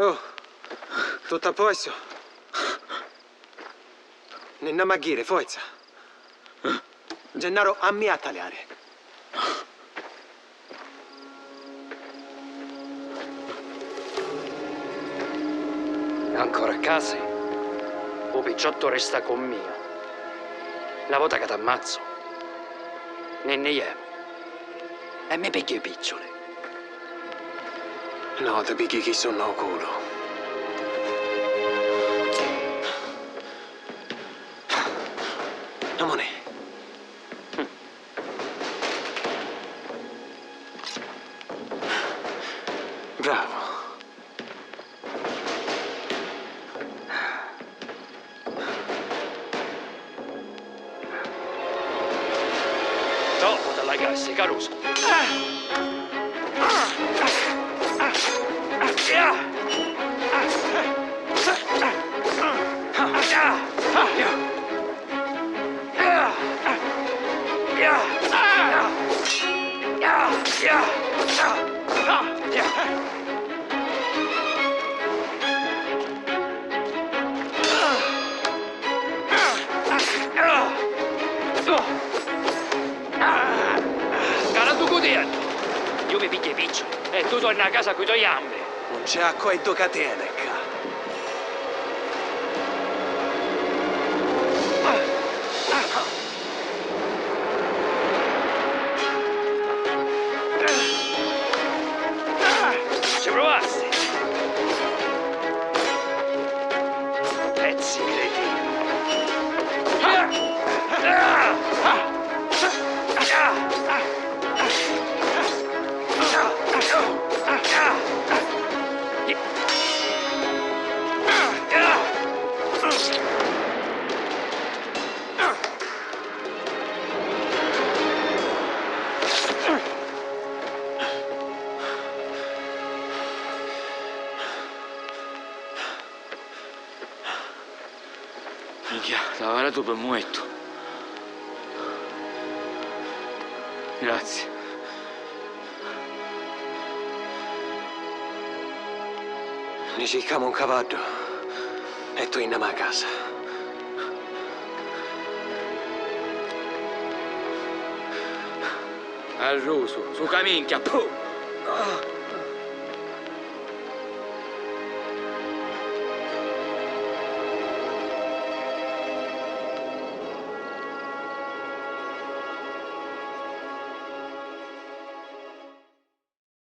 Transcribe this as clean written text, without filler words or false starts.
Oh, tutto a posto? Ninna maghire, forza. Gennaro, a me a tagliare. Ancora a casa? O picciotto resta con mio. La volta che t'ammazzo, ne niemo. E mi picchi i piccioli. No, ti picchi chi sono culo. Amone. Bravo. Dopo dalla cassa, Caruso. Cara tu cudetto, io mi picchio i piccioli e tu torni a casa con i tuoi gambe. Non c'è acqua e do catene, ca. Ci provassi? Pezzi cretini. Minchia, lavorato per muetto. Grazie. Ne cerchiamo un cavallo e torniamo a casa. Al ruso, su caminchia, puh!